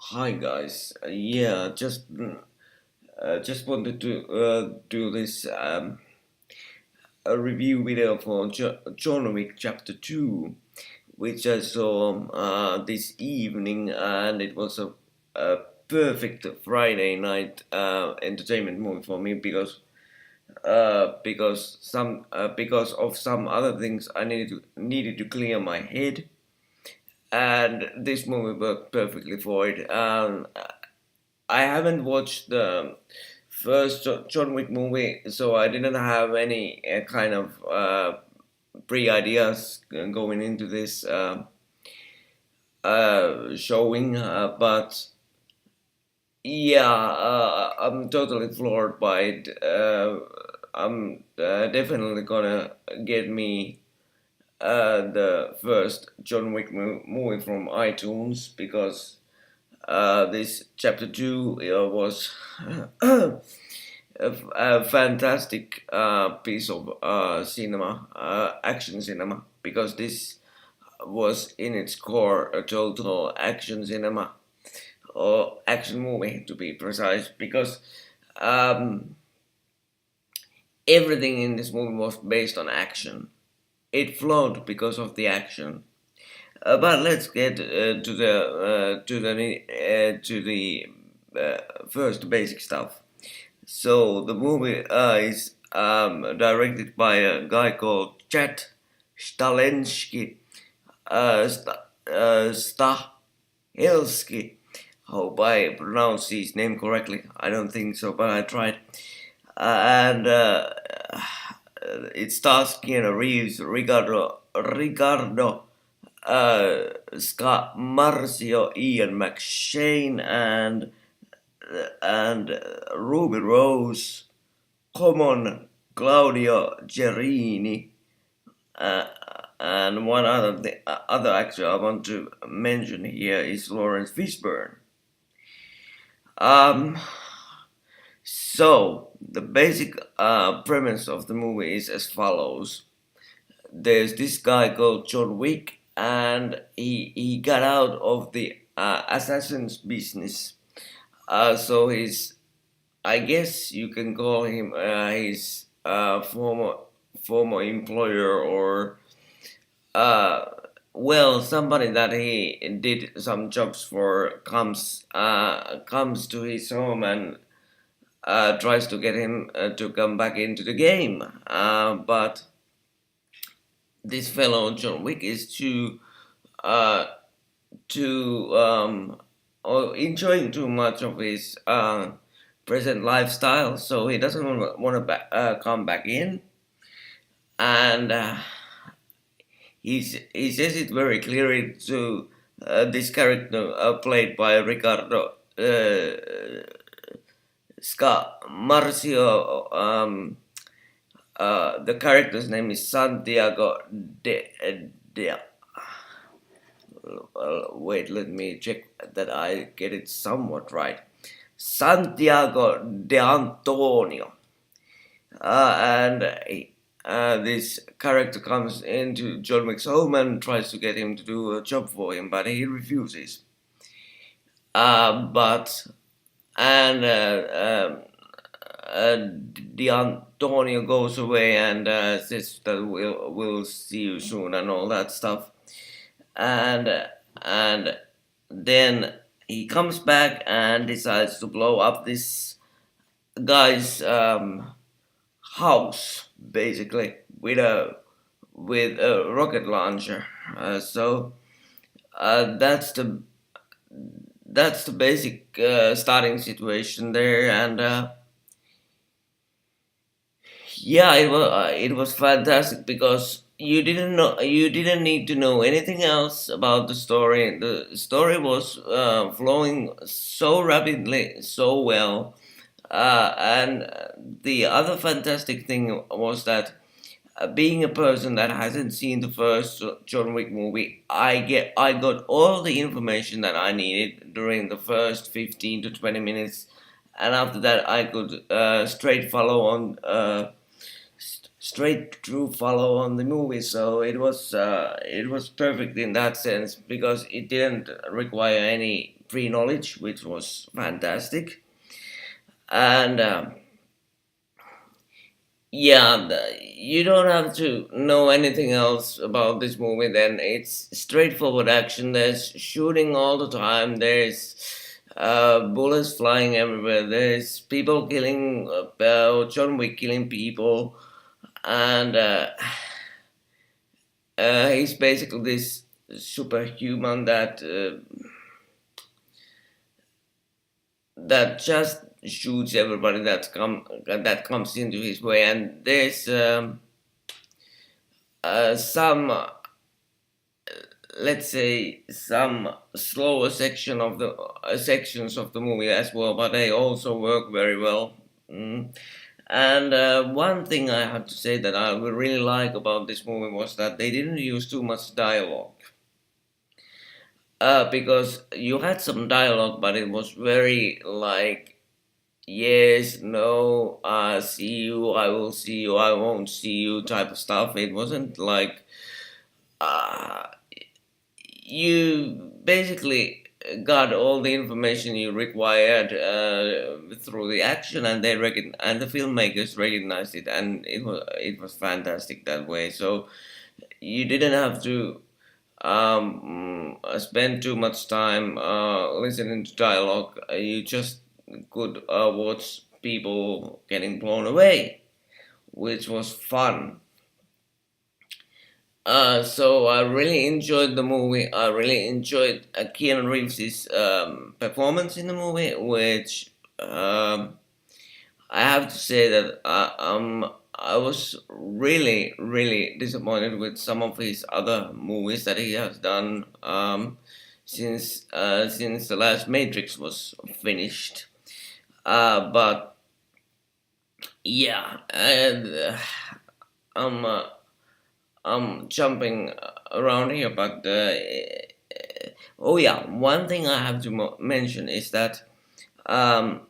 Hi guys, just wanted to do this a review video for John Wick Chapter 2, which I saw this evening, and it was a perfect Friday night entertainment movie for me because of some other things I needed to clear my head, and this movie worked perfectly for it. I haven't watched the first John Wick movie, so I didn't have any kind of pre-ideas going into this showing, but yeah, I'm totally floored by it. I'm definitely gonna get me the first John Wick movie from iTunes because this chapter 2 was a fantastic piece of cinema, action cinema, because this was in its core a total action cinema, or action movie to be precise, because um, everything in this movie was based on action. It flowed because of the action. But let's get to the first basic stuff. So the movie is directed by a guy called Chad Stahelski, Stahelski. Hope I pronounced his name correctly. I don't think so, but I tried. And it stars Keanu Reeves, Riccardo, Scamarcio, Ian McShane, and Ruby Rose, Common, Claudio Gerini, uh, and one other actor I want to mention here is Lawrence Fishburne. Um, so the basic premise of the movie is as follows: there's this guy called John Wick, and he got out of the assassin's business. So he's, I guess you can call him his former employer, or uh, well, somebody that he did some jobs for comes to his home and tries to get him to come back into the game. But this fellow John Wick is uh, too or enjoying too much of his present lifestyle, so he doesn't want to come back in, and he says it very clearly to this character played by Riccardo Scamarcio. The character's name is Santiago de wait, let me check that I get it somewhat right. Santiago de Antonio. And this character comes into John Wick's home and tries to get him to do a job for him, but he refuses. But and De Antonio goes away and says that we'll see you soon and all that stuff, and then he comes back and decides to blow up this guy's house, basically, with a rocket launcher. So that's the basic starting situation there, and yeah, it was fantastic because you didn't need to know anything else about the story. The story was flowing so rapidly, so well, and the other fantastic thing was that being a person that hasn't seen the first John Wick movie, I got all the information that I needed during the first 15 to 20 minutes, and after that I could straight through follow on the movie. So it was perfect in that sense because it didn't require any knowledge, which was fantastic. And yeah, you don't have to know anything else about this movie. Then it's straightforward action. There's shooting all the time. There's bullets flying everywhere. There's people killing, John Wick killing people, and he's basically this superhuman that just shoots everybody that comes into his way. And there's some, let's say, some slower sections of the movie as well, but they also work very well. And one thing I have to say that I would really like about this movie was that they didn't use too much dialogue. Because you had some dialogue, but it was very like yes, no, see you, I will see you, I won't see you type of stuff. It wasn't like uh, you basically got all the information you required through the action, and and the filmmakers recognized it, and it was fantastic that way. So you didn't have to spend too much time listening to dialogue. You just could watch people getting blown away, which was fun. So I really enjoyed the movie. I really enjoyed Keanu Reeves' performance in the movie, which I have to say that I was really, really disappointed with some of his other movies that he has done since the last Matrix was finished. But yeah, and I'm jumping around here, but oh yeah, one thing I have to mention is that um,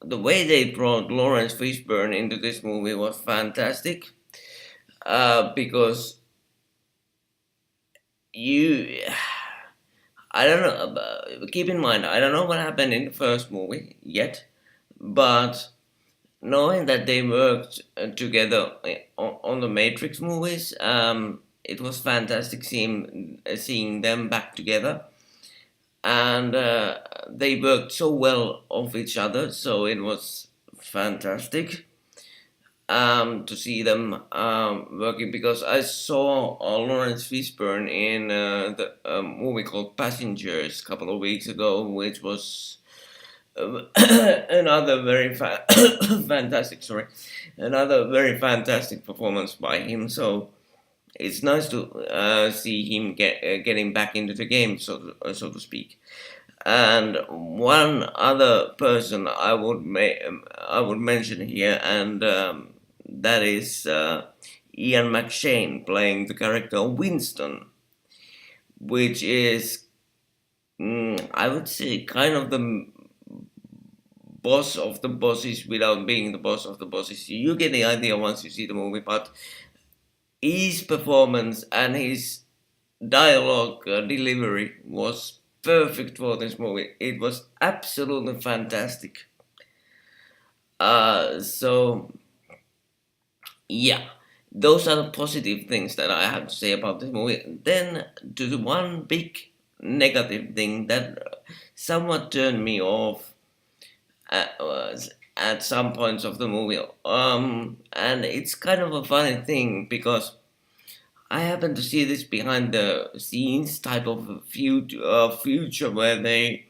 the way they brought Lawrence Fishburne into this movie was fantastic. Because you, I don't know. Keep in mind, I don't know what happened in the first movie yet, but knowing that they worked together on the Matrix movies, it was fantastic seeing them back together, and they worked so well off each other. So it was fantastic to see them working, because I saw Lawrence Fishburne in the movie called Passengers a couple of weeks ago, which was another very fantastic, sorry, another very fantastic performance by him. So it's nice to see him getting back into the game, so to speak. And one other person I would mention here, and that is Ian McShane playing the character Winston, which is I would say kind of the boss of the bosses without being the boss of the bosses. You get the idea once you see the movie, but his performance and his dialogue delivery was perfect for this movie. It was absolutely fantastic. So yeah, those are the positive things that I have to say about this movie. Then to the one big negative thing that somewhat turned me off was at some points of the movie. And it's kind of a funny thing, because I happen to see this behind the scenes type of future where they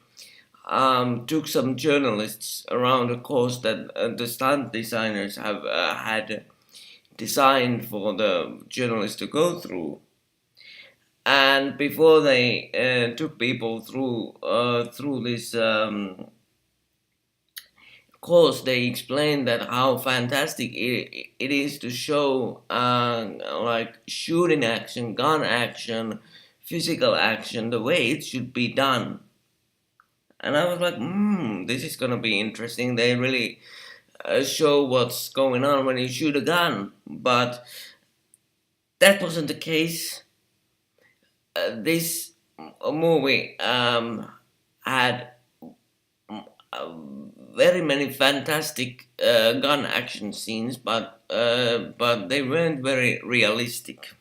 took some journalists around a course that the stunt designers have had designed for the journalists to go through. And before they took people through this course, they explained that how fantastic it is to show like shooting action, gun action, physical action the way it should be done. And I was like, this is gonna be interesting. They really show what's going on when you shoot a gun, but that wasn't the case. This movie had uh, very many fantastic gun action scenes, but they weren't very realistic.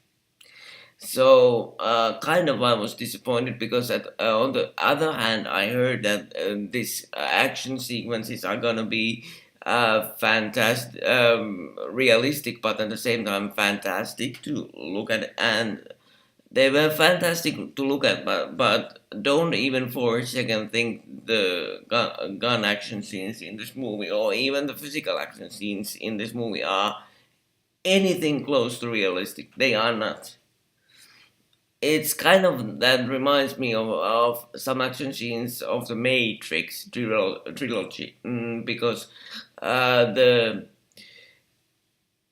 So kind of I was disappointed because on the other hand I heard that these action sequences are gonna be fantastic, realistic, but at the same time fantastic to look at, and they were fantastic to look at, but don't even for a second think the gun action scenes in this movie or even the physical action scenes in this movie are anything close to realistic. They are not. It's kind of that reminds me of some action scenes of the Matrix trilogy, because the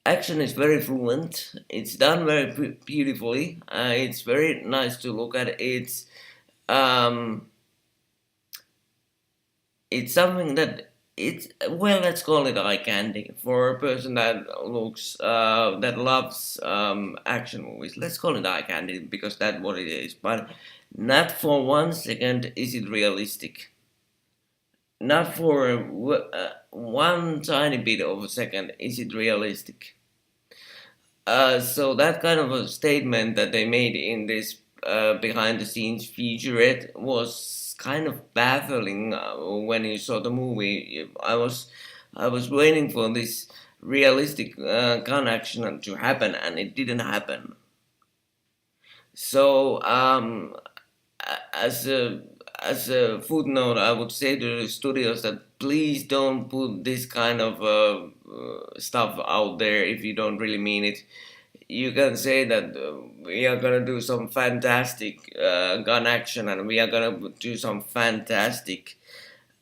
action is very fluent. It's done very beautifully. It's very nice to look at. Um, it's something that it's, well, let's call it eye candy for a person that looks that loves action movies. Let's call it eye candy because that's what it is. But not for one second is it realistic. Not for one tiny bit of a second is it realistic. So that kind of a statement that they made in this behind the scenes featurette was kind of baffling when you saw the movie. I was waiting for this realistic gun action to happen, and it didn't happen. So as a footnote, I would say to the studios that please don't put this kind of stuff out there if you don't really mean it. You can say that we are gonna do some fantastic gun action and we are gonna do some fantastic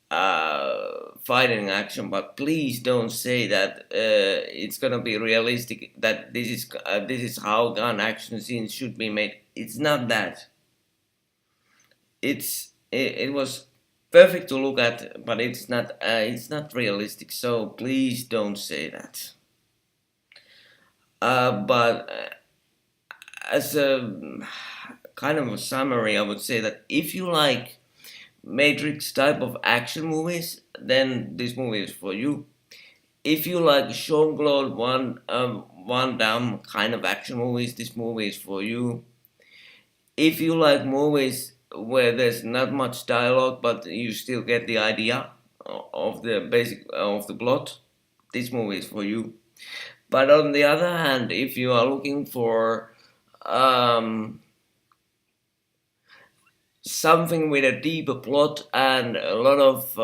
fighting action, but please don't say that it's gonna be realistic. That this is how gun action scenes should be made. It's not that. It was perfect to look at, but it's not realistic. So please don't say that. But as a kind of a summary, I would say that if you like Matrix type of action movies, then this movie is for you. If you like Jean Claude Van Damme kind of action movies, this movie is for you. If you like movies where there's not much dialogue but you still get the idea of the basic of the plot, this movie is for you. But on the other hand, if you are looking for um, something with a deeper plot and a lot of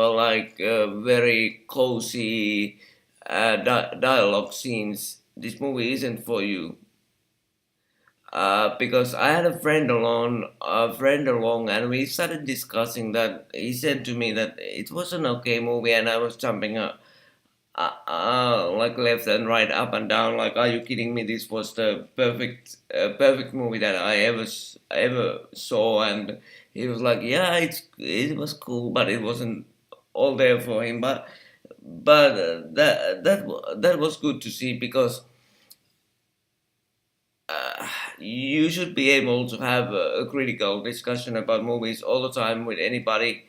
very cozy dialogue scenes, this movie isn't for you. Because I had a friend along, and we started discussing that. He said to me that it was an okay movie, and I was jumping like left and right, up and down. Like, are you kidding me? This was the perfect movie that I ever saw. And he was like, yeah, it was cool, but it wasn't all there for him. But that was good to see because you should be able to have a critical discussion about movies all the time with anybody,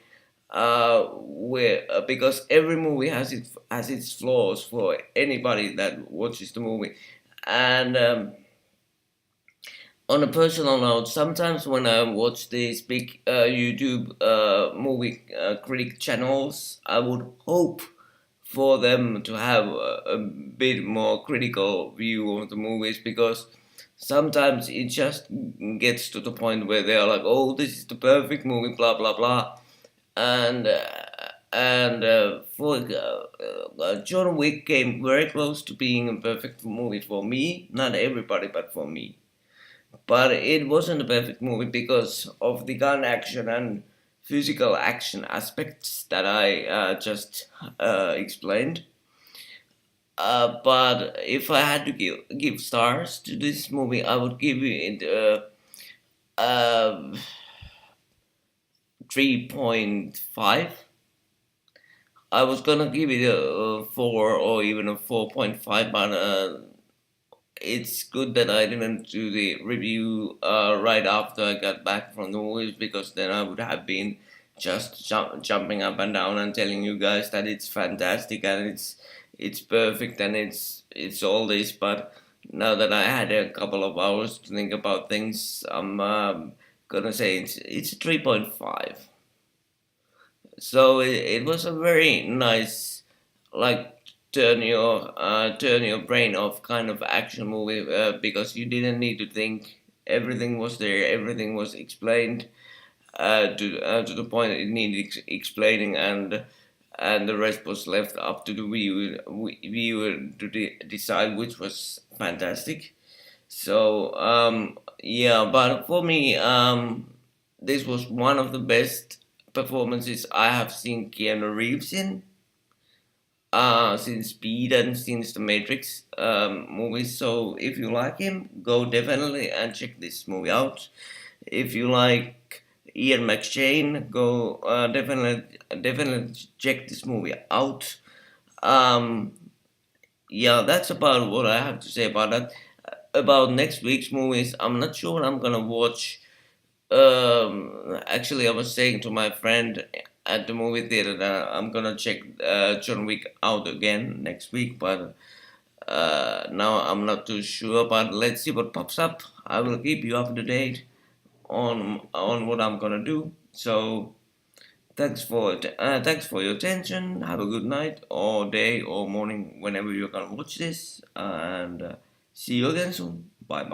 where because every movie has its flaws for anybody that watches the movie, and on a personal note, sometimes when I watch these big YouTube movie critic channels, I would hope for them to have a bit more critical view of the movies because sometimes it just gets to the point where they're like, "Oh, this is the perfect movie," blah blah blah, and for John Wick came very close to being a perfect movie for me. Not everybody, but for me. But it wasn't a perfect movie because of the gun action and physical action aspects that I just explained. But if I had to give stars to this movie, I would give it 3.5. I was gonna give it a 4 or even a 4.5, but it's good that I didn't do the review right after I got back from the movies because then I would have been just jumping up and down and telling you guys that it's fantastic and it's perfect and it's all this. But now that I had a couple of hours to think about things, I'm gonna say it's a 3.5. So it was a very nice, like, turn your brain off kind of action movie, because you didn't need to think. Everything was there. Everything was explained to the point it needed explaining, and the rest was left up to the viewer to decide, which was fantastic. So yeah, but for me, this was one of the best performances I have seen Keanu Reeves in, since Speed and since the Matrix movies. So if you like him, go definitely and check this movie out. If you like Ian McShane, go definitely check this movie out. Um, yeah, that's about what I have to say about that. About next week's movies, I'm not sure what I'm gonna watch. Actually, I was saying to my friend at the movie theater that I'm gonna check John Wick out again next week, but now I'm not too sure. But let's see what pops up. I will keep you up to date on what I'm gonna do. So thanks for your attention. Have a good night or day or morning whenever you're gonna watch this, and see you again soon. Bye bye.